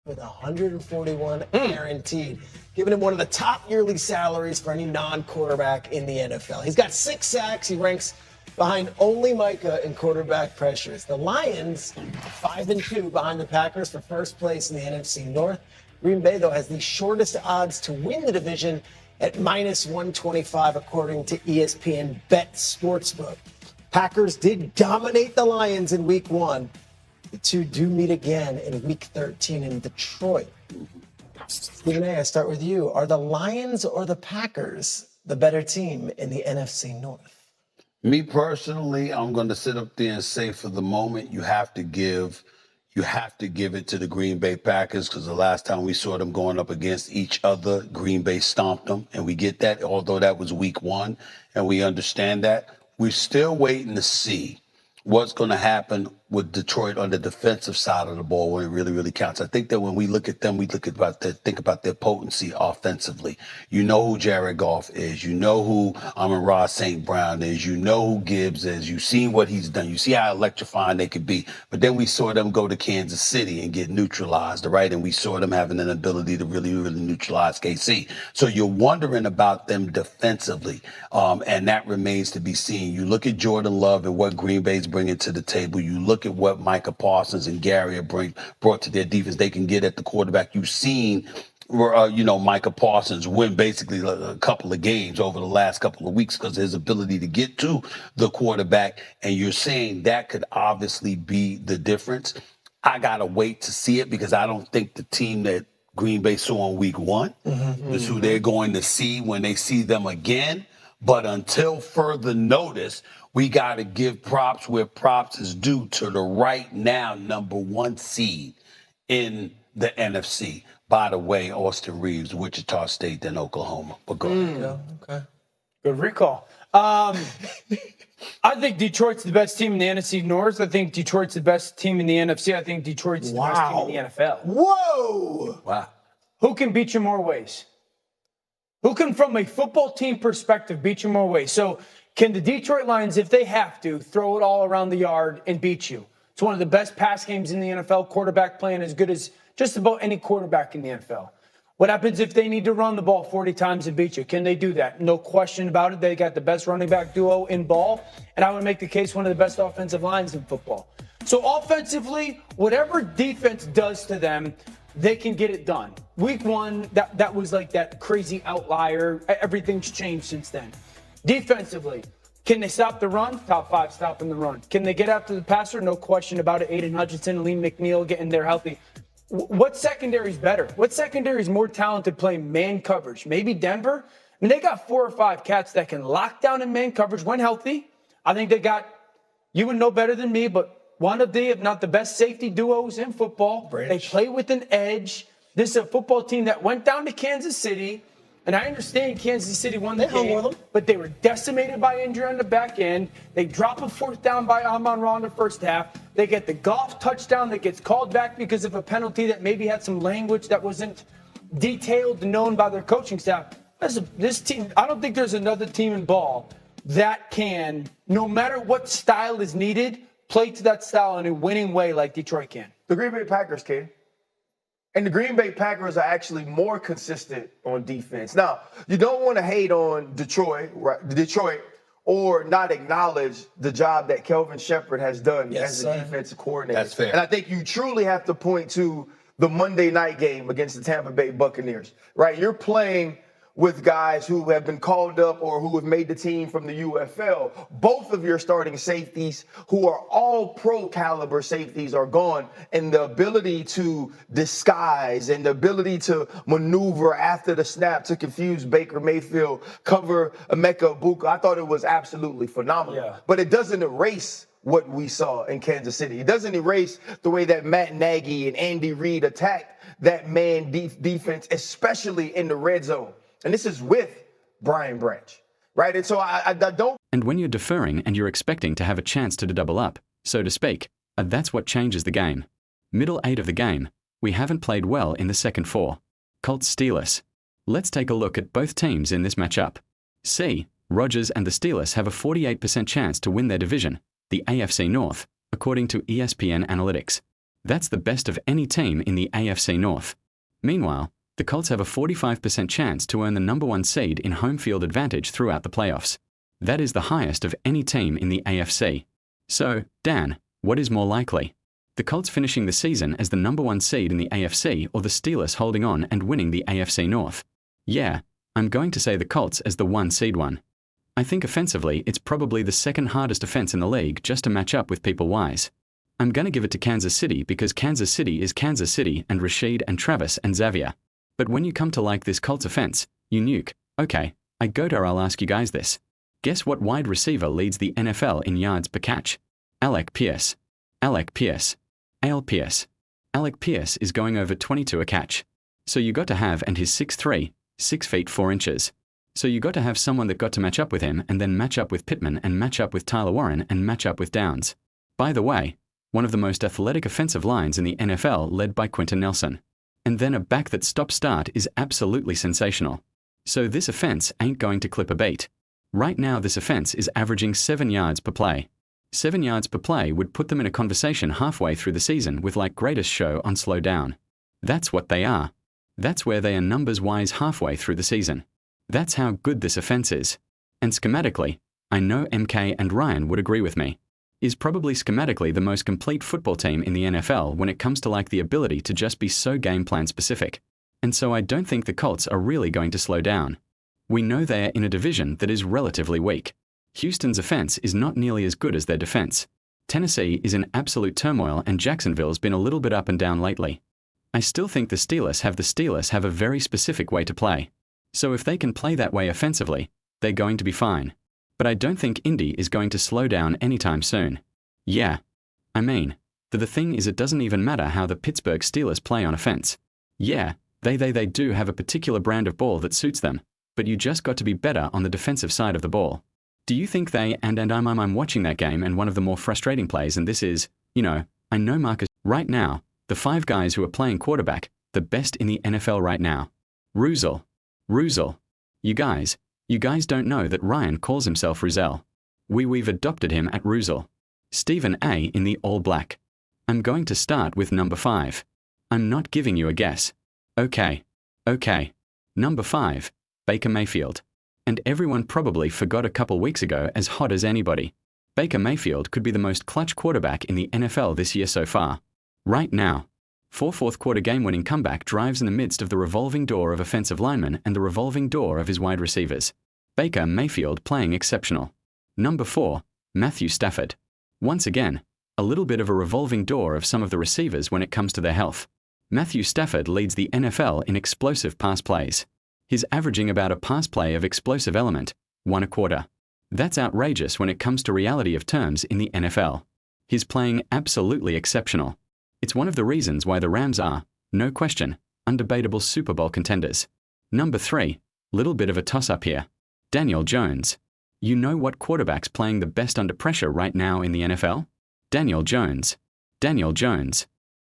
with 141 guaranteed, giving him one of the top yearly salaries for any non-quarterback in the NFL. He's got 6 sacks. He ranks behind only Micah in quarterback pressures. The Lions, 5-2 behind the Packers for first place in the NFC North. Green Bay, though, has the shortest odds to win the division at -125, according to ESPN Bet Sportsbook. Packers did dominate the Lions in Week 1. The two do meet again in Week 13 in Detroit. Stephen A., I start with you. Are the Lions or the Packers the better team in the NFC North? Me personally, I'm going to sit up there and say for the moment, you have to give it to the Green Bay Packers, because the last time we saw them going up against each other, Green Bay stomped them. And we get that, although that was Week 1, and we understand that. We're still waiting to see what's going to happen with Detroit on the defensive side of the ball when it really, really counts. I think that when we look at them, think about their potency offensively. You know who Jared Goff is. You know who Amon-Ra St. Brown is. You know who Gibbs is. You've seen what he's done. You see how electrifying they could be. But then we saw them go to Kansas City and get neutralized, right? And we saw them having an ability to really, really neutralize KC. So you're wondering about them defensively, and that remains to be seen. You look at Jordan Love and what Green Bay's bringing to the table. You look at what Micah Parsons and Gary have brought to their defense. They can get at the quarterback. You've seen, Micah Parsons win basically a couple of games over the last couple of weeks because of his ability to get to the quarterback. And you're saying that could obviously be the difference. I got to wait to see it because I don't think the team that Green Bay saw in Week 1 is who they're going to see when they see them again. But until further notice, we got to give props where props is due to the right now #1 seed in the NFC. By the way, Austin Reeves, Wichita State, then Oklahoma. But go ahead. Okay. Good recall. I think Detroit's the best team in the NFC North. I think Detroit's the best team in the NFC. I think Detroit's the best team in the NFL. Whoa! Wow. Who can beat you more ways? Who can, from a football team perspective, beat you more ways? So can the Detroit Lions, if they have to, throw it all around the yard and beat you? It's one of the best pass games in the NFL. Quarterback playing as good as just about any quarterback in the NFL. What happens if they need to run the ball 40 times and beat you? Can they do that? No question about it. They got the best running back duo in ball, and I would make the case one of the best offensive lines in football. So offensively, whatever defense does to them, they can get it done. Week 1, that was like that crazy outlier. Everything's changed since then. Defensively, can they stop the run? Top 5 stopping the run. Can they get after the passer? No question about it. Aiden Hutchinson, Lee McNeil getting there healthy. What secondary is better? What secondary is more talented playing man coverage? Maybe Denver? I mean, they got 4 or 5 cats that can lock down in man coverage when healthy. I think they got, you would know better than me, but one of the, if not the best safety duos in football. They play with an edge. This is a football team that went down to Kansas City. And I understand Kansas City won the game, but they were decimated by injury on the back end. They drop a 4th down by Amon-Ra in the first half. They get the Goff touchdown that gets called back because of a penalty that maybe had some language that wasn't detailed and known by their coaching staff. This team, I don't think there's another team in ball that can, no matter what style is needed, play to that style in a winning way like Detroit can. The Green Bay Packers can. And the Green Bay Packers are actually more consistent on defense. Now, you don't want to hate on Detroit, or not acknowledge the job that Kelvin Shepard has done as a defensive coordinator. That's fair. And I think you truly have to point to the Monday night game against the Tampa Bay Buccaneers, right? You're playing with guys who have been called up or who have made the team from the UFL. Both of your starting safeties, who are all pro caliber safeties, are gone. And the ability to disguise and the ability to maneuver after the snap to confuse Baker Mayfield, cover Emeka Egbuka, I thought it was absolutely phenomenal. Yeah. But it doesn't erase what we saw in Kansas City. It doesn't erase the way that Matt Nagy and Andy Reid attacked that man defense, especially in the red zone. And this is with Brian Branch, right? And so I don't. And when you're deferring and you're expecting to have a chance to double up, so to speak, that's what changes the game. Middle 8 of the game, we haven't played well in the second 4. Colts Steelers. Let's take a look at both teams in this matchup. C. Rodgers and the Steelers have a 48% chance to win their division, the AFC North, according to ESPN Analytics. That's the best of any team in the AFC North. Meanwhile, the Colts have a 45% chance to earn the number 1 seed in home field advantage throughout the playoffs. That is the highest of any team in the AFC. So, Dan, what is more likely? The Colts finishing the season as the number 1 seed in the AFC, or the Steelers holding on and winning the AFC North? Yeah, I'm going to say the Colts as the 1 seed one. I think offensively it's probably the second hardest offense in the league just to match up with people-wise. I'm going to give it to Kansas City because Kansas City is Kansas City and Rashid and Travis and Xavier. But when you come to like this Colts offense, you nuke. Okay, I'll ask you guys this. Guess what wide receiver leads the NFL in yards per catch? Alec Pierce. Alec Pierce. Al Pierce. Alec Pierce is going over 22 a catch. So you got to have, and he's 6'3", 6 feet 4 inches. So you got to have someone that got to match up with him and then match up with Pittman and match up with Tyler Warren and match up with Downs. By the way, one of the most athletic offensive lines in the NFL led by Quentin Nelson. And then a back that stop-start is absolutely sensational. So this offense ain't going to clip a beat. Right now this offense is averaging 7 yards per play. 7 yards per play would put them in a conversation halfway through the season with like greatest show on slow down. That's what they are. That's where they are numbers-wise halfway through the season. That's how good this offense is. And schematically, I know MK and Ryan would agree with me, is probably schematically the most complete football team in the NFL when it comes to like the ability to just be so game plan specific. And so I don't think the Colts are really going to slow down. We know they are in a division that is relatively weak. Houston's offense is not nearly as good as their defense. Tennessee is in absolute turmoil and Jacksonville's been a little bit up and down lately. I still think the Steelers have a very specific way to play. So if they can play that way offensively, they're going to be fine. But I don't think Indy is going to slow down anytime soon. Yeah. I mean, the thing is it doesn't even matter how the Pittsburgh Steelers play on offense. Yeah, they do have a particular brand of ball that suits them, but you just got to be better on the defensive side of the ball. Do you think I'm watching that game and one of the more frustrating plays, and this is, I know Marcus, right now, the 5 guys who are playing quarterback, the best in the NFL right now. Ruzel. You guys don't know that Ryan calls himself Ruzel. We've adopted him at Ruzel. Stephen A in the all black. I'm going to start with number 5. I'm not giving you a guess. Okay. Number 5, Baker Mayfield. And everyone probably forgot a couple weeks ago as hot as anybody. Baker Mayfield could be the most clutch quarterback in the NFL this year so far. Right now. 4 fourth-quarter game-winning comeback drives in the midst of the revolving door of offensive linemen and the revolving door of his wide receivers. Baker Mayfield playing exceptional. Number 4, Matthew Stafford. Once again, a little bit of a revolving door of some of the receivers when it comes to their health. Matthew Stafford leads the NFL in explosive pass plays. He's averaging about a pass play of explosive element, 1 a quarter. That's outrageous when it comes to reality of terms in the NFL. He's playing absolutely exceptional. It's one of the reasons why the Rams are, no question, undebatable Super Bowl contenders. Number 3, little bit of a toss-up here. Daniel Jones. You know what quarterback's playing the best under pressure right now in the NFL? Daniel Jones.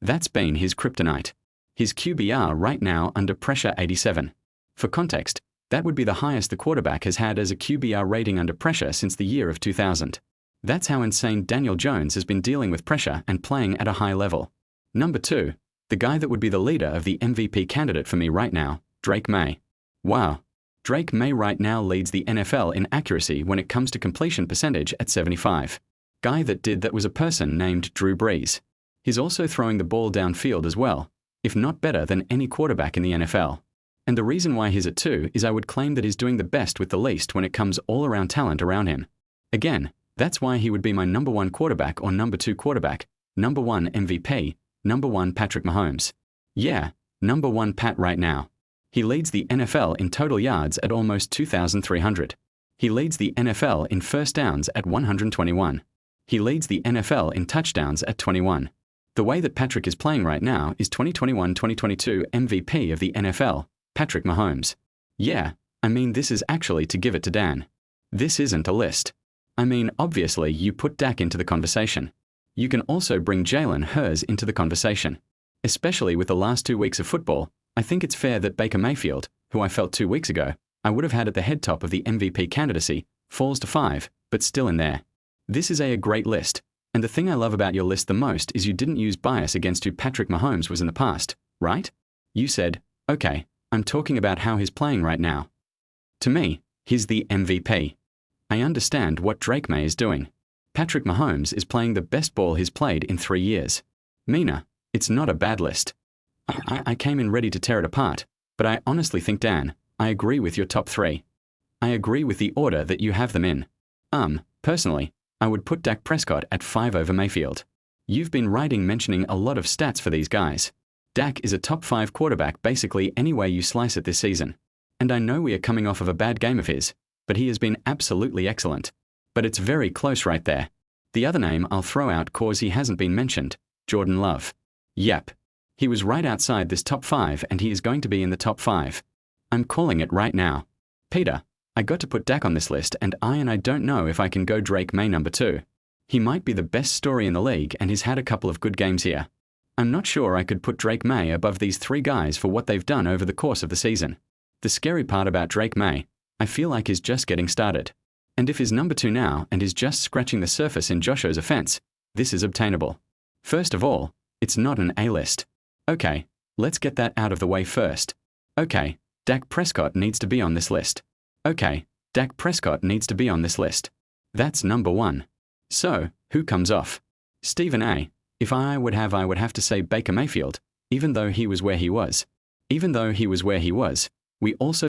That's been his kryptonite. His QBR right now under pressure 87. For context, that would be the highest the quarterback has had as a QBR rating under pressure since the year of 2000. That's how insane Daniel Jones has been dealing with pressure and playing at a high level. Number 2, the guy that would be the leader of the MVP candidate for me right now, Drake May. Wow. Drake May right now leads the NFL in accuracy when it comes to completion percentage at 75. Guy that was a person named Drew Brees. He's also throwing the ball downfield as well, if not better than any quarterback in the NFL. And the reason why he's at 2 is I would claim that he's doing the best with the least when it comes all-around talent around him. Again, that's why he would be my number 1 quarterback or number 2 quarterback, number 1 MVP, number 1 Patrick Mahomes. Yeah, number 1 Pat right now. He leads the NFL in total yards at almost 2,300. He leads the NFL in first downs at 121. He leads the NFL in touchdowns at 21. The way that Patrick is playing right now is 2021-2022 MVP of the NFL, Patrick Mahomes. Yeah, I mean this is actually to give it to Dan. This isn't a list. I mean obviously you put Dak into the conversation. You can also bring Jalen Hurts into the conversation. Especially with the last 2 weeks of football, I think it's fair that Baker Mayfield, who I felt 2 weeks ago, I would have had at the head top of the MVP candidacy, falls to 5, but still in there. This is a great list, And the thing I love about your list the most is you didn't use bias against who Patrick Mahomes was in the past, right? You said, okay, I'm talking about how he's playing right now. To me, he's the MVP. I understand what Drake May is doing. Patrick Mahomes is playing the best ball he's played in 3 years. Mina, it's not a bad list. I came in ready to tear it apart, but I honestly think, Dan, I agree with your top 3. I agree with the order that you have them in. Personally, I would put Dak Prescott at 5 over Mayfield. You've been mentioning a lot of stats for these guys. Dak is a top 5 quarterback basically any way you slice it this season. And I know we are coming off of a bad game of his, but he has been absolutely excellent. But it's very close right there. The other name I'll throw out cause he hasn't been mentioned, Jordan Love. Yep. He was right outside this top 5 and he is going to be in the top 5. I'm calling it right now. Peter, I got to put Dak on this list and I don't know if I can go Drake May number 2. He might be the best story in the league and he's had a couple of good games here. I'm not sure I could put Drake May above these 3 guys for what they've done over the course of the season. The scary part about Drake May, I feel like he's just getting started. And if he's number 2 now and is just scratching the surface in Joshua's offense, this is obtainable. First of all, it's not an A-list. Okay, let's get that out of the way first. Okay, Dak Prescott needs to be on this list. Okay, Dak Prescott needs to be on this list. That's number 1. So, who comes off? Stephen A. If I would have to say Baker Mayfield, even though he was where he was. Even though he was where he was, we also